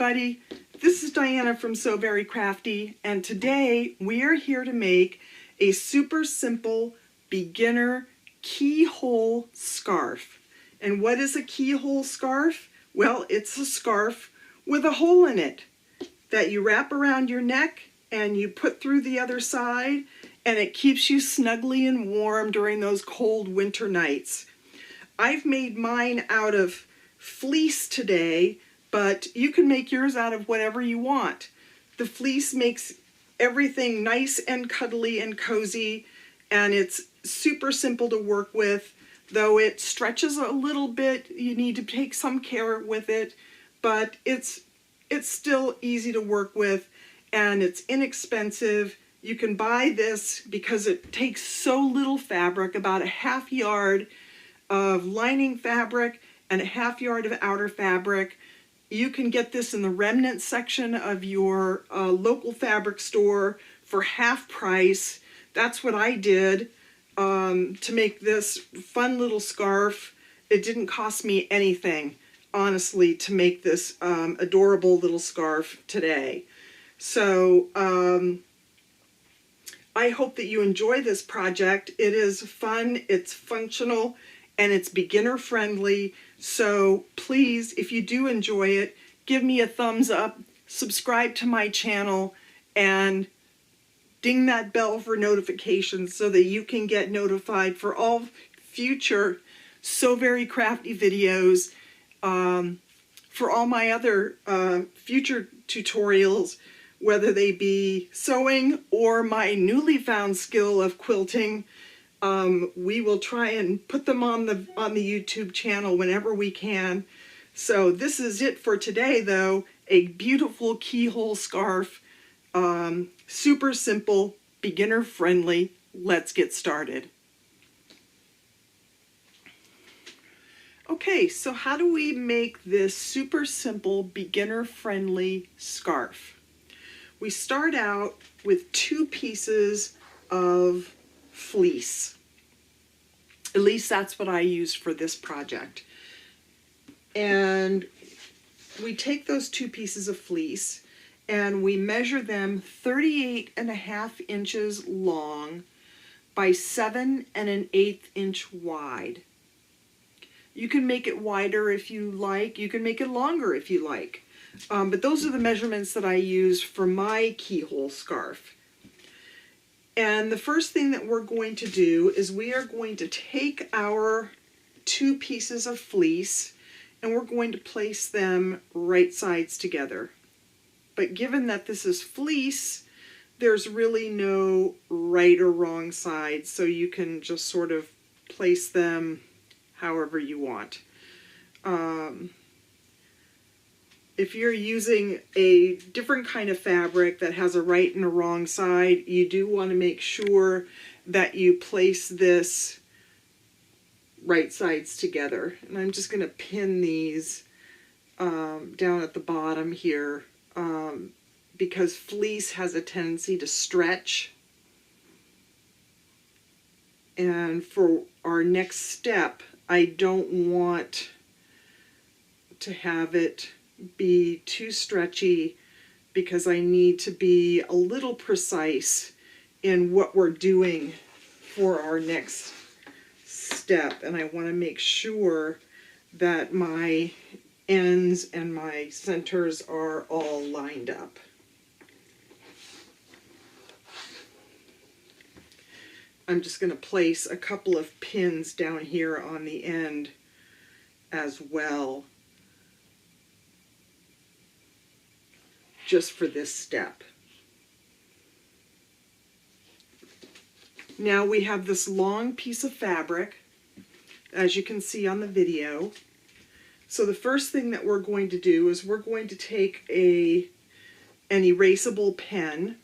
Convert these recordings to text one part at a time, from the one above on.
everybody. This is Diana from So Very Crafty, and today we are here to make a super simple beginner keyhole scarf. And what is a keyhole scarf? Well, it's a scarf with a hole in it that you wrap around your neck and you put through the other side, and it keeps you snugly and warm during those cold winter nights. I've made mine out of fleece today, but you can make yours out of whatever you want. The fleece makes everything nice and cuddly and cozy, and it's super simple to work with. Though it stretches a little bit, you need to take some care with it, but it's still easy to work with, and it's inexpensive. You can buy this because it takes so little fabric, about a ½ yard of lining fabric and a ½ yard of outer fabric. You can get this in the remnant section of your local fabric store for half price. That's what I did to make this fun little scarf. It didn't cost me anything, honestly, to make this adorable little scarf today. So I hope that you enjoy this project. It is fun, it's functional, and it's beginner friendly. So please, if you do enjoy it, give me a thumbs up, subscribe to my channel, and ding that bell for notifications so that you can get notified for all future So Very Crafty videos, for all my other future tutorials, whether they be sewing or my newly found skill of quilting. We will try and put them on the YouTube channel whenever we can. So this is it for today, though. A beautiful keyhole scarf, super simple, beginner friendly. Let's get started. Okay, so how do we make this super simple, beginner friendly scarf? We start out with 2 pieces of fleece. At least that's what I used for this project. And we take those 2 pieces of fleece and we measure them 38.5 inches long by 7 1/8 inch wide. You can make it wider if you like. You can make it longer if you like. But those are the measurements that I use for my keyhole scarf. And the first thing that we're going to do is we are going to take our 2 pieces of fleece and we're going to place them right sides together. But given that this is fleece, there's really no right or wrong side, so you can just sort of place them however you want. If you're using a different kind of fabric that has a right and a wrong side, you do want to make sure that you place this right sides together. And I'm just going to pin these down at the bottom here because fleece has a tendency to stretch. And for our next step, I don't want to have it be too stretchy because I need to be a little precise in what we're doing for our next step. And I want to make sure that my ends and my centers are all lined up. I'm just going to place a couple of pins down here on the end as well, just for this step. Now we have this long piece of fabric, as you can see on the video. So the first thing that we're going to do is we're going to take an erasable pen,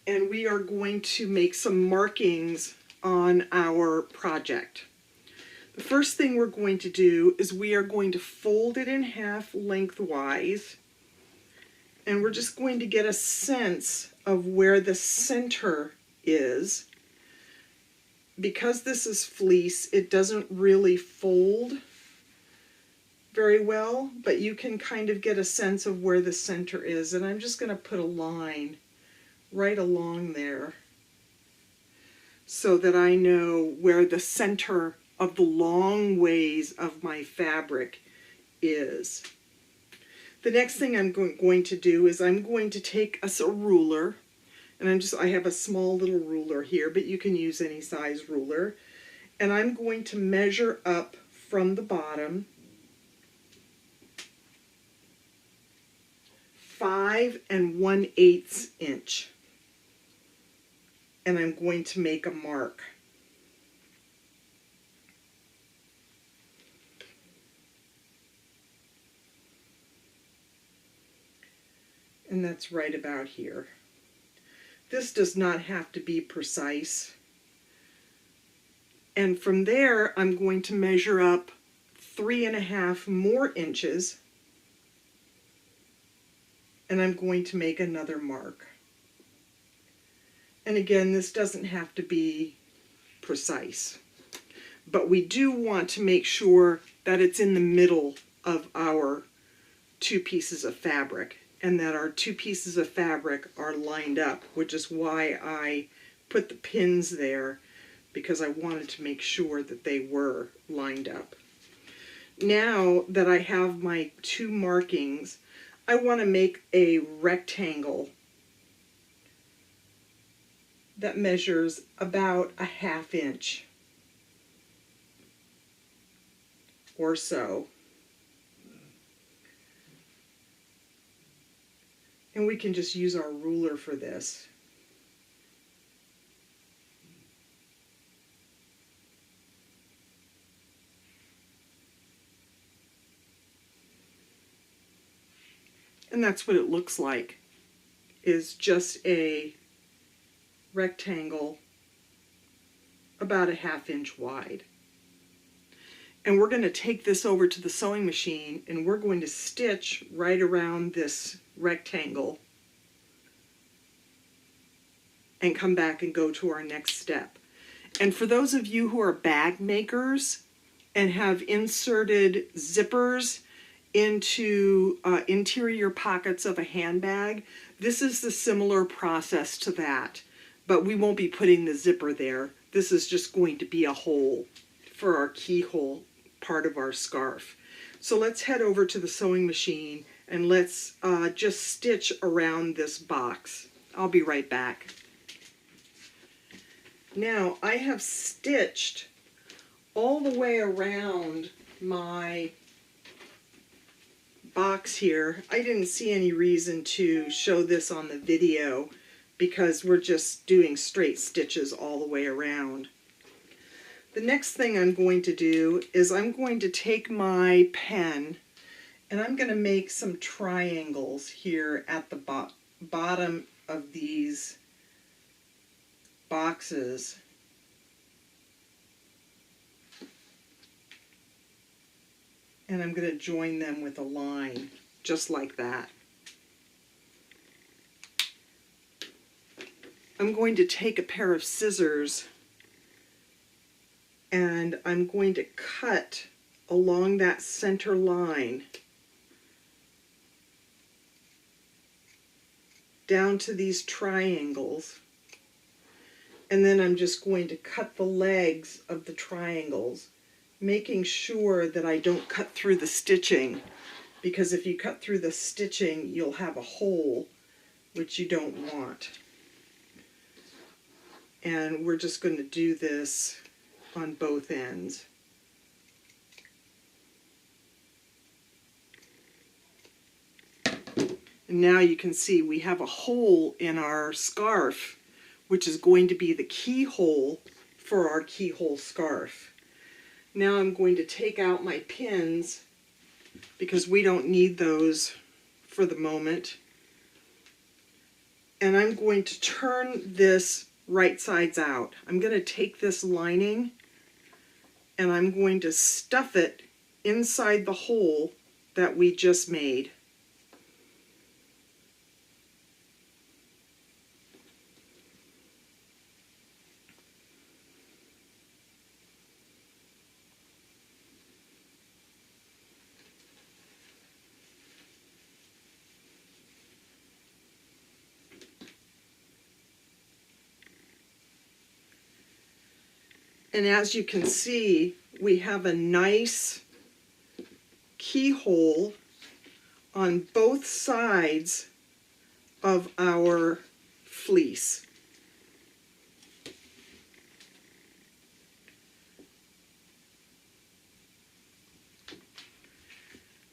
and we are going to make some markings on our project. The first thing we're going to do is we are going to fold it in half lengthwise, and we're just going to get a sense of where the center is. Because this is fleece, it doesn't really fold very well, but you can kind of get a sense of where the center is. And I'm just going to put a line right along there so that I know where the center of the long ways of my fabric is. The next thing I'm going to do is I'm going to take a ruler, and I have a small little ruler here, but you can use any size ruler, and I'm going to measure up from the bottom 5 1/8 inch, and I'm going to make a mark. And that's right about here. This does not have to be precise. And from there, I'm going to measure up 3 1/2 more inches, and I'm going to make another mark. And again, this doesn't have to be precise, but we do want to make sure that it's in the middle of our 2 pieces of fabric, and that our 2 pieces of fabric are lined up, which is why I put the pins there, because I wanted to make sure that they were lined up. Now that I have my 2 markings, I want to make a rectangle that measures about 1/2 inch or so. And we can just use our ruler for this. And that's what it looks like, is just a rectangle about 1/2 inch wide. And we're going to take this over to the sewing machine, and we're going to stitch right around this rectangle and come back and go to our next step. And for those of you who are bag makers and have inserted zippers into interior pockets of a handbag, this is the similar process to that, but we won't be putting the zipper there. This is just going to be a hole for our keyhole part of our scarf. So let's head over to the sewing machine and let's just stitch around this box. I'll be right back. Now I have stitched all the way around my box here. I didn't see any reason to show this on the video because we're just doing straight stitches all the way around. The next thing I'm going to do is I'm going to take my pen and I'm going to make some triangles here at the bottom of these boxes. And I'm going to join them with a line, just like that. I'm going to take a pair of scissors and I'm going to cut along that center line down to these triangles, and then I'm just going to cut the legs of the triangles, making sure that I don't cut through the stitching, because if you cut through the stitching you'll have a hole, which you don't want. And we're just going to do this on both ends. And now you can see we have a hole in our scarf, which is going to be the keyhole for our keyhole scarf. Now I'm going to take out my pins because we don't need those for the moment. And I'm going to turn this right sides out. I'm going to take this lining and I'm going to stuff it inside the hole that we just made. And as you can see, we have a nice keyhole on both sides of our fleece.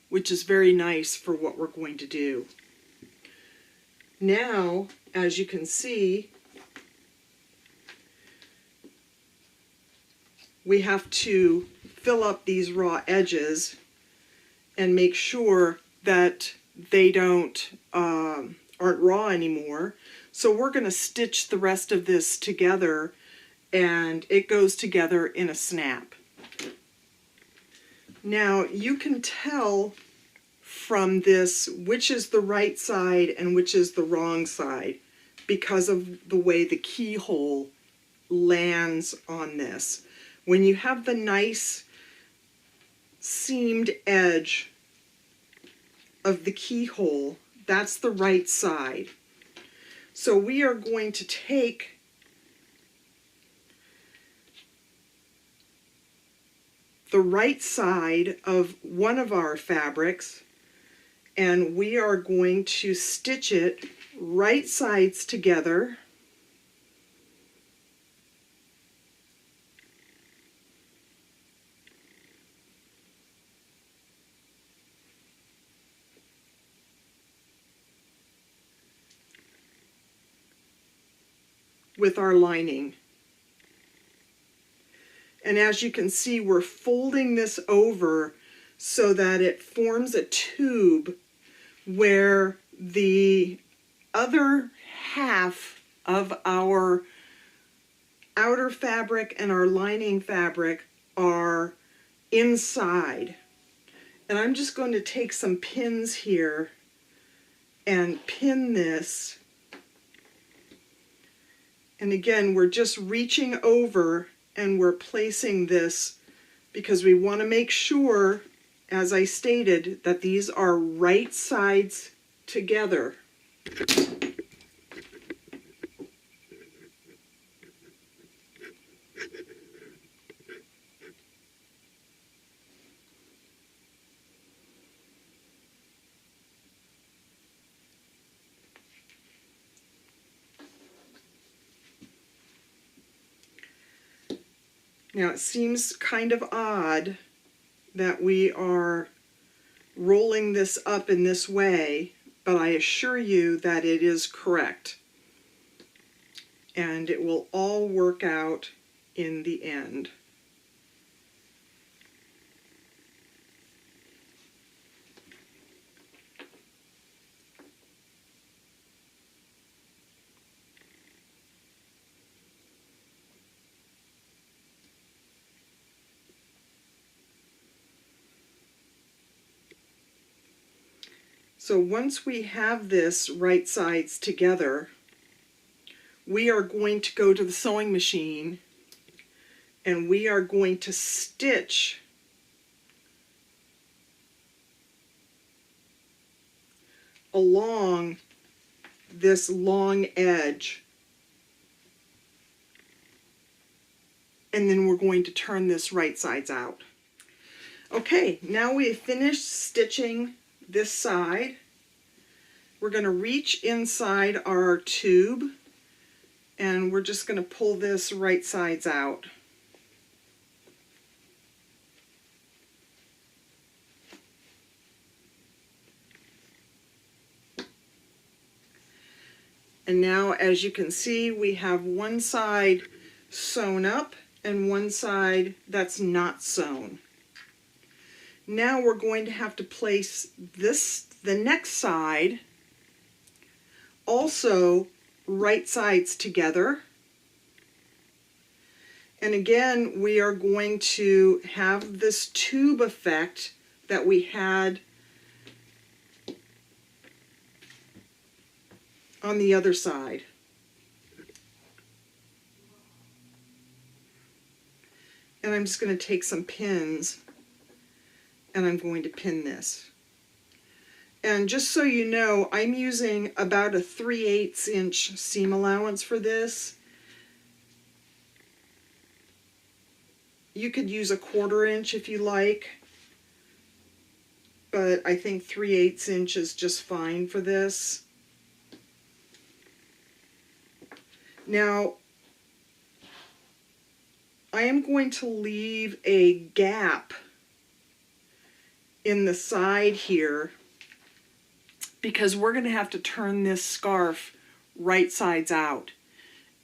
Which is very nice for what we're going to do. Now, as you can see, we have to fill up these raw edges and make sure that they aren't raw anymore. So we're going to stitch the rest of this together, and it goes together in a snap. Now you can tell from this which is the right side and which is the wrong side because of the way the keyhole lands on this. When you have the nice seamed edge of the keyhole, that's the right side. So we are going to take the right side of one of our fabrics, and we are going to stitch it right sides together. With our lining. And as you can see, we're folding this over so that it forms a tube where the other half of our outer fabric and our lining fabric are inside. And I'm just going to take some pins here and pin this. And again, we're just reaching over and we're placing this because we want to make sure, as I stated, that these are right sides together. Now it seems kind of odd that we are rolling this up in this way, but I assure you that it is correct. And it will all work out in the end. So once we have this right sides together, we are going to go to the sewing machine and we are going to stitch along this long edge. And then we're going to turn this right sides out. Okay, now we've finished stitching this side. We're going to reach inside our tube and we're just going to pull this right sides out. And now, as you can see, we have one side sewn up and one side that's not sewn. Now we're going to have to place the next side also right sides together. And again, we are going to have this tube effect that we had on the other side. And I'm just going to take some pins and I'm going to pin this. And just so you know, I'm using about a 3/8 inch seam allowance for this. You could use a 1/4 inch if you like, but I think 3/8 inch is just fine for this. Now, I am going to leave a gap in the side here because we're going to have to turn this scarf right sides out.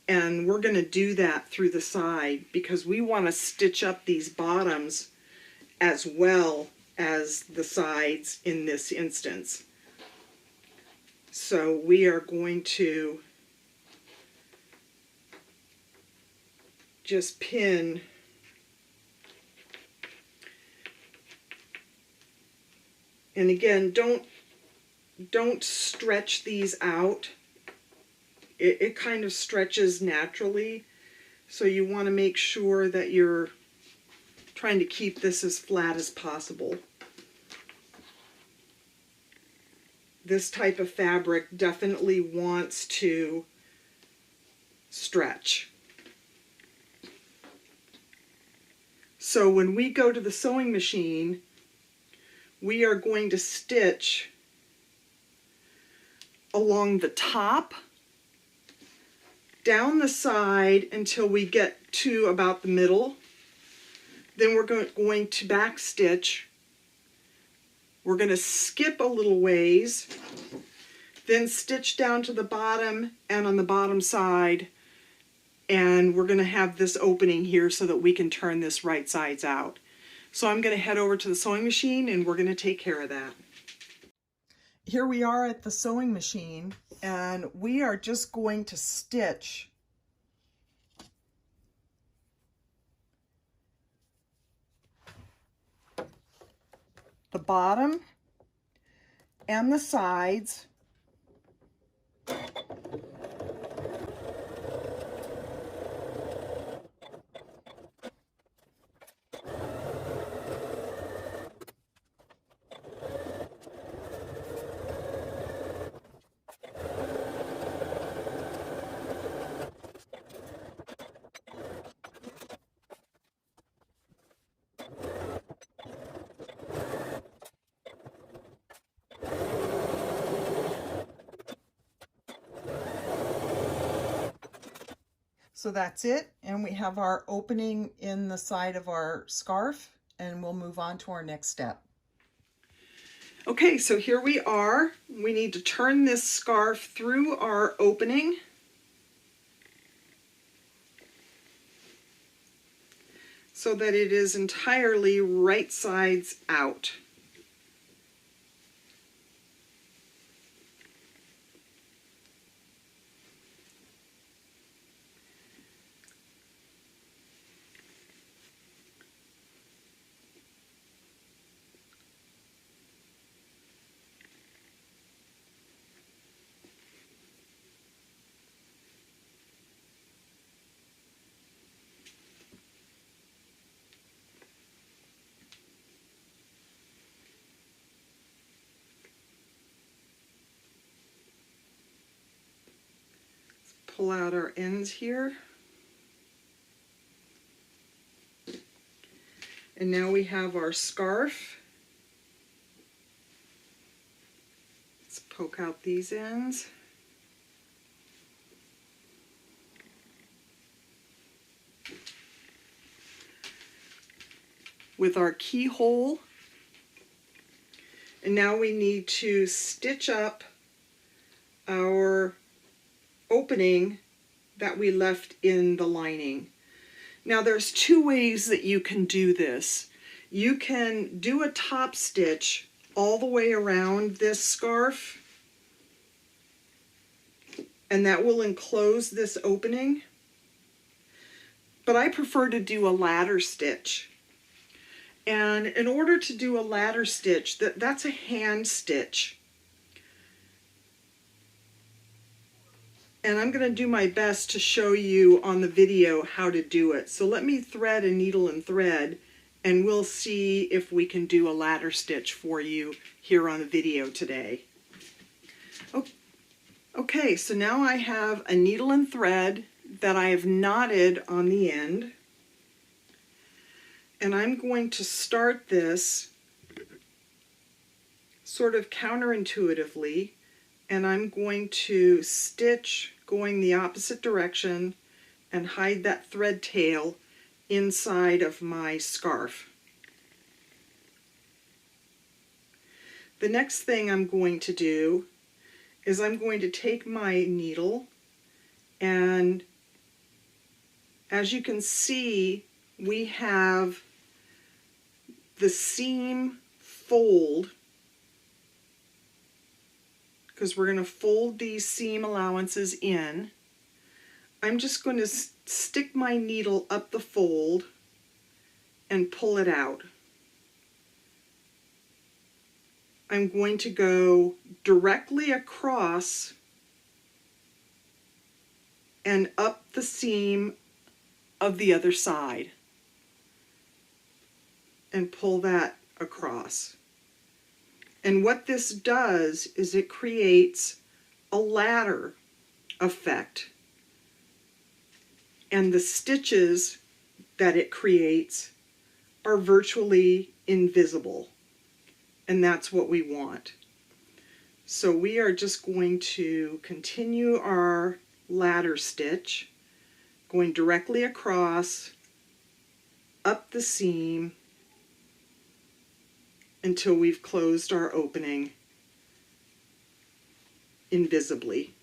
And we're going to do that through the side because we want to stitch up these bottoms as well as the sides in this instance. So we are going to just pin and again, don't stretch these out. It kind of stretches naturally, so you want to make sure that you're trying to keep this as flat as possible. This type of fabric definitely wants to stretch. So when we go to the sewing machine, we are going to stitch along the top, down the side until we get to about the middle. Then we're going to back stitch. We're going to skip a little ways, then stitch down to the bottom and on the bottom side, and we're going to have this opening here so that we can turn this right sides out. So I'm going to head over to the sewing machine and we're going to take care of that. Here we are at the sewing machine, and we are just going to stitch the bottom and the sides So that's it, and we have our opening in the side of our scarf, and we'll move on to our next step. Okay, so here we are. We need to turn this scarf through our opening. So that it is entirely right sides out. Pull out our ends here. And now we have our scarf. Let's poke out these ends. With our keyhole. And now we need to stitch up our opening that we left in the lining. Now there's two ways that you can do this. You can do a top stitch all the way around this scarf, and that will enclose this opening. But I prefer to do a ladder stitch. And in order to do a ladder stitch, that's a hand stitch. And I'm going to do my best to show you on the video how to do it. So let me thread a needle and thread, and we'll see if we can do a ladder stitch for you here on the video today. Okay, so now I have a needle and thread that I have knotted on the end. And I'm going to start this sort of counterintuitively, and I'm going to stitch going the opposite direction and hide that thread tail inside of my scarf. The next thing I'm going to do is I'm going to take my needle, and as you can see, we have the seam fold, because we're going to fold these seam allowances in. I'm just going to stick my needle up the fold and pull it out. I'm going to go directly across and up the seam of the other side and pull that across. And what this does is it creates a ladder effect, and the stitches that it creates are virtually invisible, and that's what we want. So we are just going to continue our ladder stitch, going directly across, up the seam, until we've closed our opening invisibly.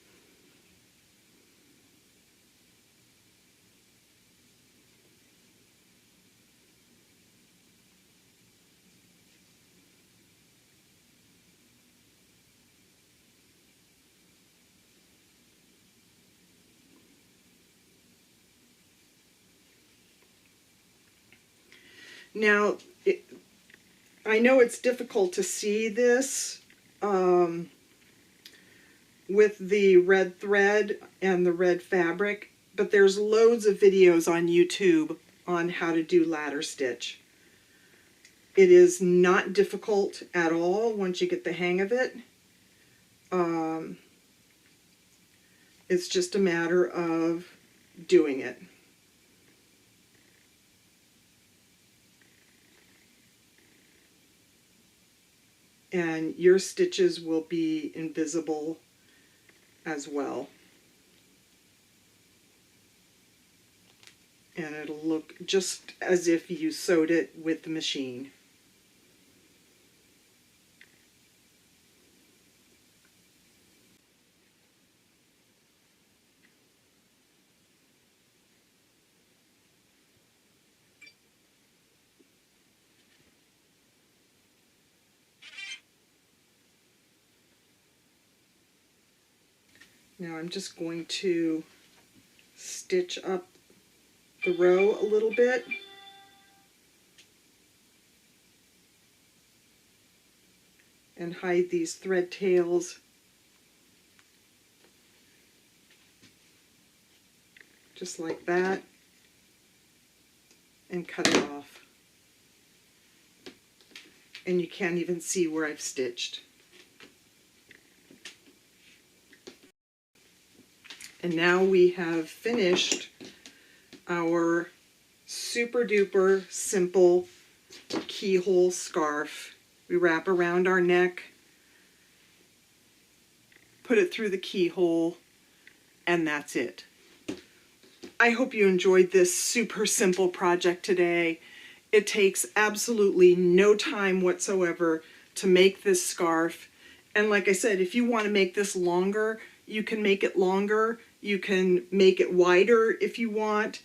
Now, I know it's difficult to see this with the red thread and the red fabric, but there's loads of videos on YouTube on how to do ladder stitch. It is not difficult at all once you get the hang of it. It's just a matter of doing it. And your stitches will be invisible as well. And it'll look just as if you sewed it with the machine. Now I'm just going to stitch up the row a little bit. And hide these thread tails just like that, and cut it off. And you can't even see where I've stitched. And now we have finished our super duper simple keyhole scarf. We wrap around our neck, put it through the keyhole, and that's it. I hope you enjoyed this super simple project today. It takes absolutely no time whatsoever to make this scarf. And like I said, if you want to make this longer, you can make it longer. You can make it wider if you want.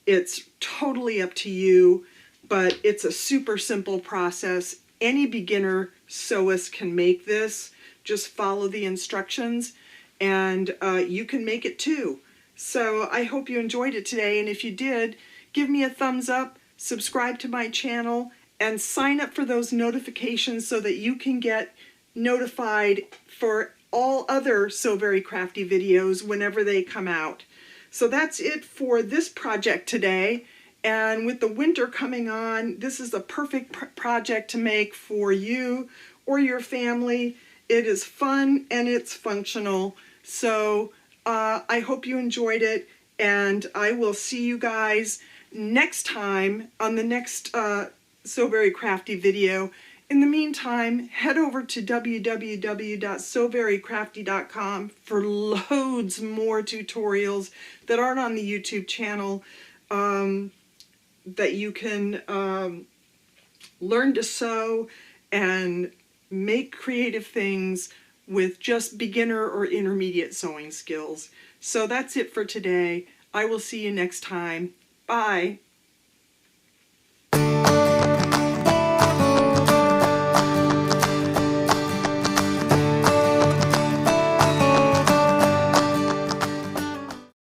It's totally up to you, but it's a super simple process. Any beginner sewist can make this. Just follow the instructions and you can make it too. So I hope you enjoyed it today, and if you did, give me a thumbs up, subscribe to my channel, and sign up for those notifications so that you can get notified for all other Sew Very Crafty videos whenever they come out. So that's it for this project today. And with the winter coming on, this is a perfect project to make for you or your family. It is fun and it's functional. So I hope you enjoyed it, and I will see you guys next time on the next So Very Crafty video. In the meantime, head over to www.soverycrafty.com for loads more tutorials that aren't on the YouTube channel that you can learn to sew and make creative things with just beginner or intermediate sewing skills. So that's it for today. I will see you next time. Bye.